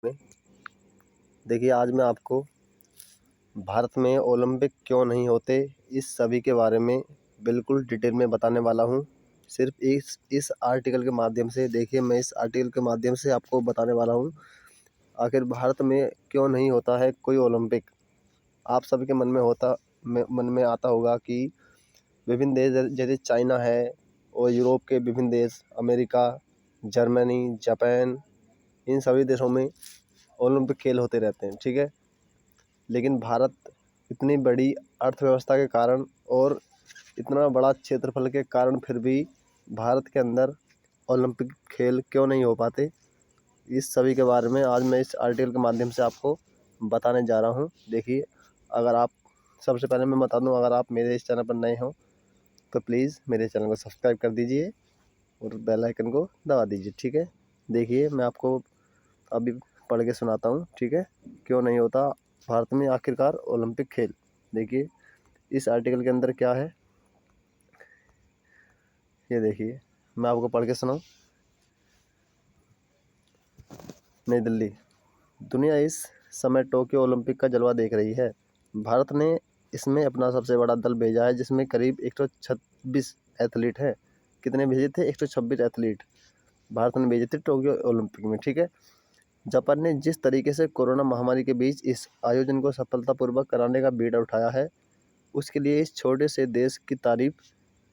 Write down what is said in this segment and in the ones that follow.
में देखिए, आज मैं आपको भारत में ओलंपिक क्यों नहीं होते, इस सभी के बारे में बिल्कुल डिटेल में बताने वाला हूँ। सिर्फ इस आर्टिकल के माध्यम से देखिए, मैं इस आर्टिकल के माध्यम से आपको बताने वाला हूँ आखिर भारत में क्यों नहीं होता है कोई ओलंपिक। आप सभी के मन में आता होगा कि विभिन्न देश जैसे चाइना है और यूरोप के विभिन्न देश, अमेरिका, जर्मनी, जापान, इन सभी देशों में ओलंपिक खेल होते रहते हैं, ठीक है। लेकिन भारत इतनी बड़ी अर्थव्यवस्था के कारण और इतना बड़ा क्षेत्रफल के कारण फिर भी भारत के अंदर ओलंपिक खेल क्यों नहीं हो पाते, इस सभी के बारे में आज मैं इस आर्टिकल के माध्यम से आपको बताने जा रहा हूँ। देखिए, अगर आप सबसे पहले मैं बता दूँ, अगर आप मेरे इस चैनल पर नए हो तो प्लीज़ मेरे चैनल को सब्सक्राइब कर दीजिए और बेल आइकन को दबा दीजिए, ठीक है। देखिए, मैं आपको अभी पढ़ के सुनाता हूँ, ठीक है, क्यों नहीं होता भारत में आखिरकार ओलंपिक खेल। देखिए, इस आर्टिकल के अंदर क्या है, ये देखिए, मैं आपको पढ़ के सुनाऊँ। नई दिल्ली, दुनिया इस समय टोक्यो ओलंपिक का जलवा देख रही है। भारत ने इसमें अपना सबसे बड़ा दल भेजा है, जिसमें करीब 126 एथलीट हैं। कितने भेजे थे? 126 एथलीट भारत ने भेजे थे टोक्यो ओलंपिक में, ठीक है। जापान ने जिस तरीके से कोरोना महामारी के बीच इस आयोजन को सफलतापूर्वक कराने का बीड़ा उठाया है, उसके लिए इस छोटे से देश की तारीफ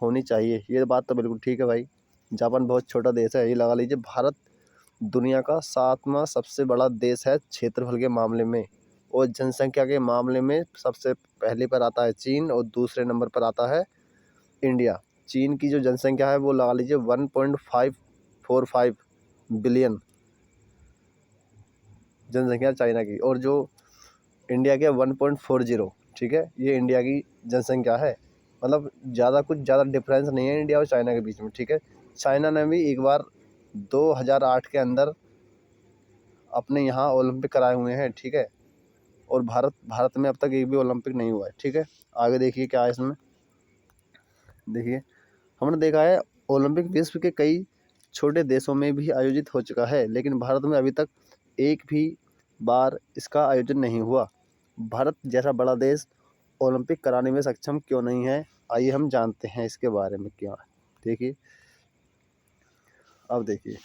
होनी चाहिए। ये बात तो बिल्कुल ठीक है भाई, जापान बहुत छोटा देश है। ये लगा लीजिए, भारत दुनिया का 7वां सबसे बड़ा देश है क्षेत्रफल के मामले में, और जनसंख्या के मामले में सबसे पहले पर आता है चीन और दूसरे नंबर पर आता है इंडिया। चीन की जो जनसंख्या है वो लगा लीजिए 1.545 बिलियन जनसंख्या चाइना की, और जो इंडिया के 1.40, ठीक है, ये इंडिया की जनसंख्या है। मतलब ज़्यादा डिफरेंस नहीं है इंडिया और चाइना के बीच में, ठीक है। चाइना ने भी एक बार 2008 के अंदर अपने यहाँ ओलंपिक कराए हुए हैं, ठीक है, और भारत में अब तक एक भी ओलंपिक नहीं हुआ है, ठीक है। आगे देखिए क्या है इसमें। देखिए, हमने देखा है ओलंपिक विश्व के कई छोटे देशों में भी आयोजित हो चुका है, लेकिन भारत में अभी तक एक भी बार इसका आयोजन नहीं हुआ। भारत जैसा बड़ा देश ओलंपिक कराने में सक्षम क्यों नहीं है, आइए हम जानते हैं इसके बारे में क्या है। देखिए, अब देखिए,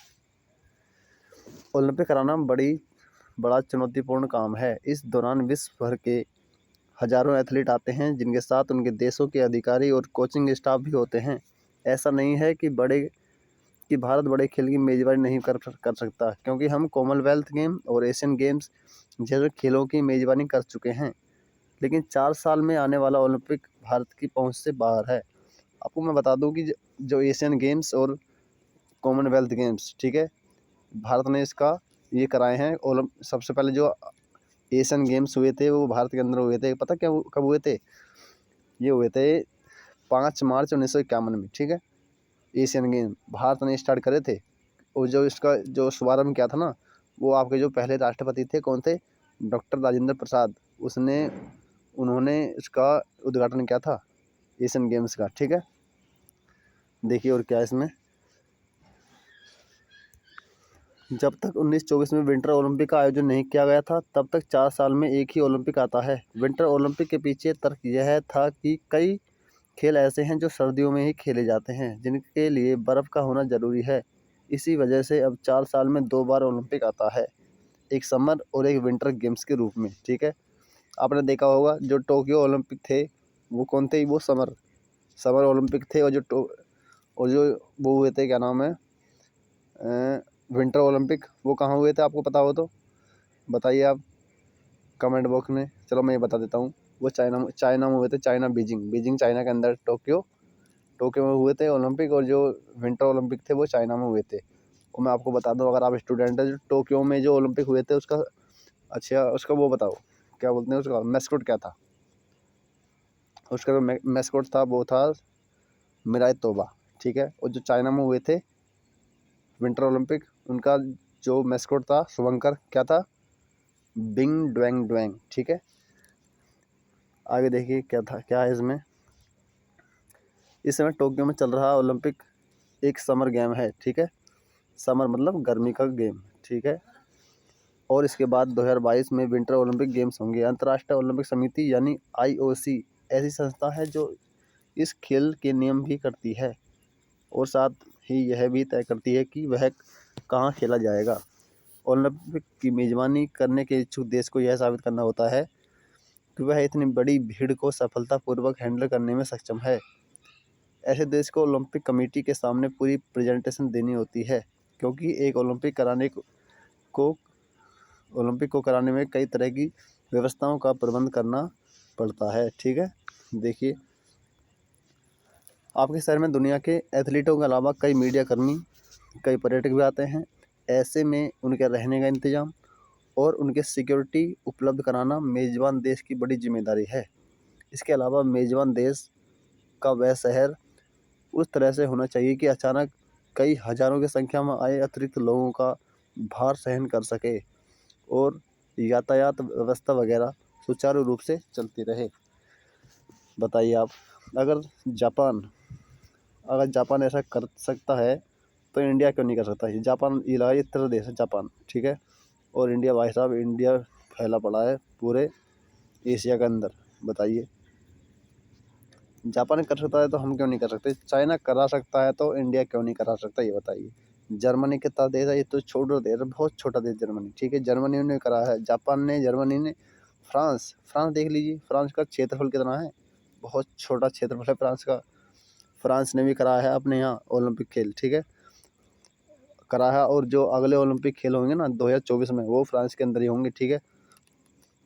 ओलंपिक कराना बड़ा चुनौतीपूर्ण काम है। इस दौरान विश्व भर के हजारों एथलीट आते हैं, जिनके साथ उनके देशों के अधिकारी और कोचिंग स्टाफ भी होते हैं। ऐसा नहीं है कि भारत बड़े खेल की मेज़बानी नहीं कर सकता, क्योंकि हम कॉमनवेल्थ गेम और एशियन गेम्स जैसे खेलों की मेज़बानी कर चुके हैं। लेकिन 4 साल में आने वाला ओलंपिक भारत की पहुंच से बाहर है। आपको मैं बता दूं कि जो एशियन गेम्स और कॉमनवेल्थ गेम्स, ठीक है, भारत ने इसका ये कराए हैं। सबसे पहले जो एशियन गेम्स हुए थे वो भारत के अंदर हुए थे। पता क्या कब हुए थे? ये हुए थे 5 मार्च 1951 में, ठीक है। एशियन गेम भारत ने स्टार्ट करे थे, और जो इसका जो शुभारंभ किया था ना, वो आपके जो पहले राष्ट्रपति थे, कौन थे? डॉक्टर राजेंद्र प्रसाद। उन्होंने इसका उद्घाटन किया था एशियन गेम्स का, ठीक है। देखिए, और क्या है इसमें। जब तक 1924 में विंटर ओलंपिक का आयोजन नहीं किया गया था, तब तक 4 साल में एक ही ओलंपिक आता है। विंटर ओलंपिक के पीछे तर्क यह था कि कई खेल ऐसे हैं जो सर्दियों में ही खेले जाते हैं, जिनके लिए बर्फ़ का होना ज़रूरी है। इसी वजह से अब 4 साल में 2 बार ओलंपिक आता है, एक समर और एक विंटर गेम्स के रूप में, ठीक है। आपने देखा होगा जो टोक्यो ओलंपिक थे वो कौन थे? वो समर ओलंपिक थे, और जो वो हुए थे, क्या नाम है, विंटर ओलंपिक, वो कहाँ हुए थे? आपको पता हो तो बताइए आप कमेंट बॉक्स में। चलो मैं ये बता देता हूँ, वो चाइना में हुए थे। बीजिंग चाइना के अंदर, टोक्यो में हुए थे ओलंपिक, और जो विंटर ओलंपिक थे वो चाइना में हुए थे। और मैं आपको बता दूं, अगर आप स्टूडेंट हैं, जो टोक्यो में जो ओलंपिक हुए थे उसका, अच्छा, उसका वो बताओ क्या बोलते हैं, उसका मैस्कोट क्या था? उसका जो मैस्कोट था वो था मिराई तोबा, ठीक है। और जो चाइना में हुए थे विंटर ओलंपिक, उनका जो मैस्कोट था, शुभंकर, क्या था? बिंग ड्वेंग ड्वेंग, ठीक है। आगे देखिए क्या है इसमें। इस समय टोक्यो में चल रहा ओलंपिक एक समर गेम है, ठीक है। समर मतलब गर्मी का गेम, ठीक है। और इसके बाद 2022 में विंटर ओलंपिक गेम्स होंगे। अंतर्राष्ट्रीय ओलंपिक समिति यानी IOC ऐसी संस्था है जो इस खेल के नियम भी करती है और साथ ही यह भी तय करती है कि वह कहाँ खेला जाएगा। ओलंपिक की मेज़बानी करने के इच्छुक देश को यह साबित करना होता है कि वह इतनी बड़ी भीड़ को सफलतापूर्वक हैंडल करने में सक्षम है। ऐसे देश को ओलंपिक कमेटी के सामने पूरी प्रेजेंटेशन देनी होती है, क्योंकि एक ओलंपिक को कराने में कई तरह की व्यवस्थाओं का प्रबंध करना पड़ता है। ठीक है, देखिए आपके शहर में दुनिया के एथलीटों के अलावा कई मीडिया कर्मी, कई पर्यटक भी आते हैं। ऐसे में उनके रहने का इंतज़ाम और उनके सिक्योरिटी उपलब्ध कराना मेज़बान देश की बड़ी जिम्मेदारी है। इसके अलावा मेज़बान देश का वह शहर उस तरह से होना चाहिए कि अचानक कई हज़ारों की संख्या में आए अतिरिक्त लोगों का भार सहन कर सके और यातायात व्यवस्था वगैरह सुचारू रूप से चलती रहे। बताइए आप, अगर जापान ऐसा कर सकता है तो इंडिया क्यों नहीं कर सकता? जापान ये लगा इतना देश है जापान, ठीक है, और इंडिया भाई साहब, इंडिया फैला पड़ा है पूरे एशिया के अंदर। बताइए, जापान कर सकता है तो हम क्यों नहीं कर सकते? चाइना करा सकता है तो इंडिया क्यों नहीं करा सकता, ये बताइए। जर्मनी कितना देश है? ये तो छोटा देश है, बहुत छोटा देश जर्मनी, ठीक है, जर्मनी ने करा है, जापान ने, जर्मनी ने। फ्रांस देख लीजिए, फ्रांस का क्षेत्रफल कितना है, बहुत छोटा क्षेत्रफल है फ्रांस का। फ्रांस ने भी कराया है अपने यहाँ ओलंपिक खेल, ठीक है, कराया है। और जो अगले ओलंपिक खेल होंगे ना 2024 में, वो फ्रांस के अंदर ही होंगे, ठीक है।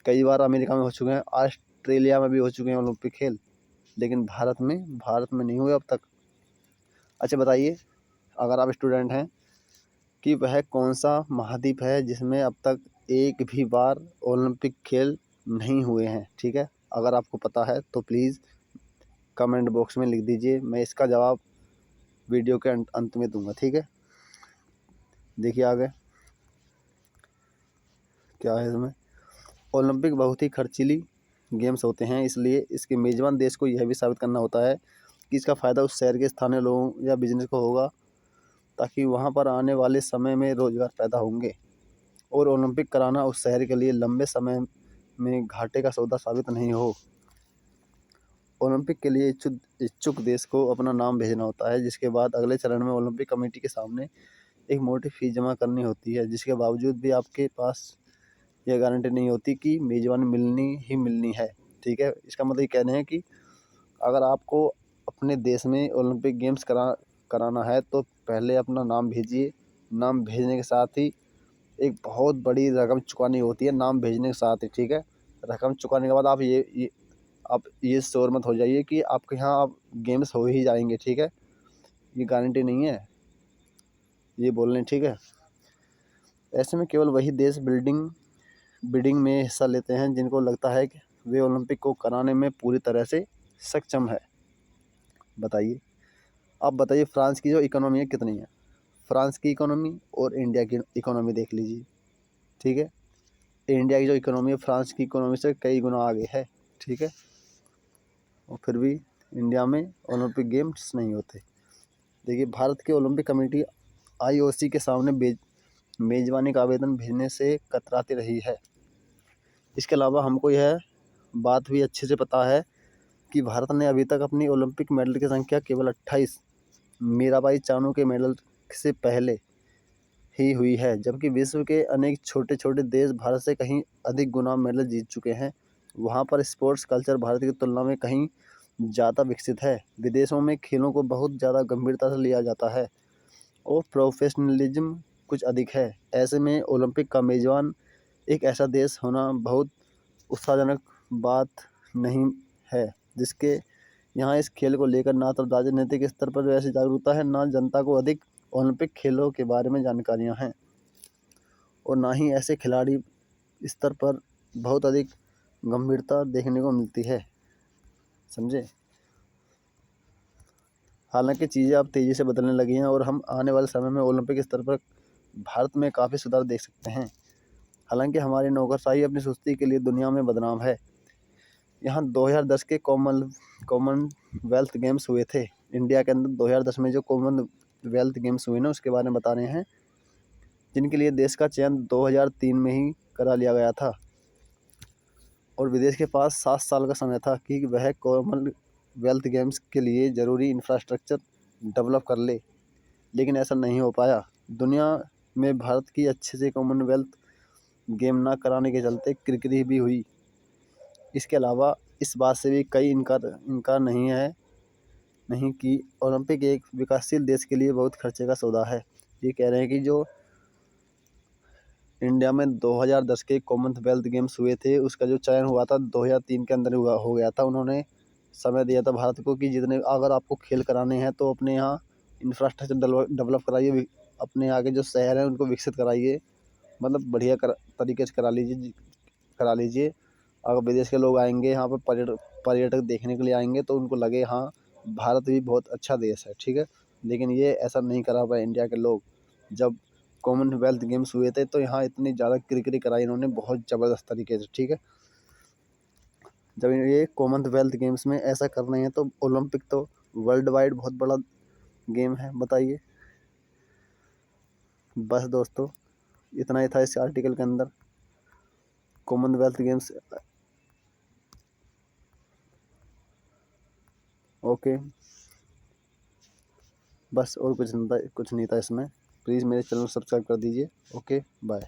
कई बार अमेरिका में हो चुके हैं, ऑस्ट्रेलिया में भी हो चुके हैं ओलंपिक खेल, लेकिन भारत में नहीं हुए अब तक। अच्छा बताइए, अगर आप स्टूडेंट हैं, कि वह कौन सा महाद्वीप है जिसमें अब तक एक भी बार ओलंपिक खेल नहीं हुए हैं, ठीक है। अगर आपको पता है तो प्लीज़ कमेंट बॉक्स में लिख दीजिए, मैं इसका जवाब वीडियो के अंत में दूंगा, ठीक है। देखिए आगे क्या है इसमें। ओलंपिक बहुत ही खर्चीली गेम्स होते हैं, इसलिए इसके मेज़बान देश को यह भी साबित करना होता है कि इसका फ़ायदा उस शहर के स्थानीय लोगों या बिजनेस को होगा, ताकि वहां पर आने वाले समय में रोज़गार पैदा होंगे और ओलंपिक कराना उस शहर के लिए लंबे समय में घाटे का सौदा साबित नहीं हो। ओलंपिक के लिए इच्छुक देश को अपना नाम भेजना होता है, जिसके बाद अगले चरण में ओलंपिक कमेटी के सामने एक मोटी फीस जमा करनी होती है, जिसके बावजूद भी आपके पास यह गारंटी नहीं होती कि मेज़बानी मिलनी ही मिलनी है, ठीक है। इसका मतलब ये कह रहे हैं कि अगर आपको अपने देश में ओलंपिक गेम्स कराना है तो पहले अपना नाम भेजिए। नाम भेजने के साथ ही एक बहुत बड़ी रकम चुकानी होती है, नाम भेजने के साथ ही, ठीक है। रकम चुकाने के बाद आप ये श्योर मत हो जाइए कि आपके यहाँ अब गेम्स हो ही जाएंगे, ठीक है, ये गारंटी नहीं है, ये बोल रहे हैं, ठीक है। ऐसे में केवल वही देश बिडिंग में हिस्सा लेते हैं जिनको लगता है कि वे ओलंपिक को कराने में पूरी तरह से सक्षम है। बताइए, आप बताइए, फ्रांस की जो इकोनॉमी है कितनी है? फ्रांस की इकोनॉमी और इंडिया की इकोनॉमी देख लीजिए, ठीक है। इंडिया की जो इकोनॉमी है फ्रांस की इकोनॉमी से कई गुना आगे है, ठीक है, और फिर भी इंडिया में ओलंपिक गेम्स नहीं होते। देखिए, भारत की ओलंपिक कमेटी IOC के सामने मेज़बानी का आवेदन भेजने से कतराती रही है। इसके अलावा हमको यह बात भी अच्छे से पता है कि भारत ने अभी तक अपनी ओलंपिक मेडल की संख्या केवल 28 मीराबाई चानू के मेडल से पहले ही हुई है, जबकि विश्व के अनेक छोटे छोटे देश भारत से कहीं अधिक गुना मेडल जीत चुके हैं। वहाँ पर स्पोर्ट्स कल्चर भारत की तुलना में कहीं ज़्यादा विकसित है। विदेशों में खेलों को बहुत ज़्यादा गंभीरता से लिया जाता है और प्रोफेशनलिज्म कुछ अधिक है। ऐसे में ओलंपिक का मेज़बान एक ऐसा देश होना बहुत उत्साहजनक बात नहीं है, जिसके यहाँ इस खेल को लेकर ना तो राजनीतिक स्तर पर वैसी जागरूकता है, ना जनता को अधिक ओलंपिक खेलों के बारे में जानकारियाँ हैं, और ना ही ऐसे खिलाड़ी स्तर पर बहुत अधिक गंभीरता देखने को मिलती है, समझे। हालांकि चीज़ें अब तेज़ी से बदलने लगी हैं और हम आने वाले समय में ओलंपिक स्तर पर भारत में काफ़ी सुधार देख सकते हैं। हालांकि हमारी नौकरशाही अपनी सुस्ती के लिए दुनिया में बदनाम है। यहाँ 2010 के कॉमनवेल्थ गेम्स हुए थे इंडिया के अंदर। 2010 में जो कॉमनवेल्थ गेम्स हुए ना, उसके बारे में बता रहे हैं जिनके लिए देश का चयन 2003 में ही करा लिया गया था और विदेश के पास 7 साल का समय था कि वह कॉमनवेल्थ गेम्स के लिए ज़रूरी इंफ्रास्ट्रक्चर डेवलप कर ले, लेकिन ऐसा नहीं हो पाया। दुनिया में भारत की अच्छे से कॉमनवेल्थ गेम ना कराने के चलते किरकिरी भी हुई। इसके अलावा इस बात से भी कई इनकार नहीं कि ओलंपिक एक विकासशील देश के लिए बहुत खर्चे का सौदा है। ये कह रहे हैं कि जो इंडिया में 2010 के कॉमनवेल्थ गेम्स हुए थे, उसका जो चयन हुआ था 2003 के अंदर हो गया था। उन्होंने समय दिया था भारत को कि जितने अगर आपको खेल कराने हैं तो अपने यहाँ इंफ्रास्ट्रक्चर डेवलप कराइए, अपने यहाँ के जो शहर हैं उनको विकसित कराइए, मतलब बढ़िया तरीके से करा लीजिए। अगर विदेश के लोग आएंगे यहाँ पर पर्यटक देखने के लिए आएंगे तो उनको लगे हाँ भारत भी बहुत अच्छा देश है, ठीक है। लेकिन ये ऐसा नहीं करा पाए इंडिया के लोग। जब कॉमनवेल्थ गेम्स हुए थे तो यहाँ इतनी ज़्यादा किरकिरी कराई इन्होंने बहुत ज़बरदस्त तरीके से, ठीक है। जब ये कॉमनवेल्थ गेम्स में ऐसा कर रहे हैं तो ओलंपिक तो वर्ल्ड वाइड बहुत बड़ा गेम है, बताइए। बस दोस्तों, इतना ही था इस आर्टिकल के अंदर। कॉमनवेल्थ गेम्स, ओके, बस और कुछ नहीं था इसमें। प्लीज़ मेरे चैनल सब्सक्राइब कर दीजिए। Okay, bye.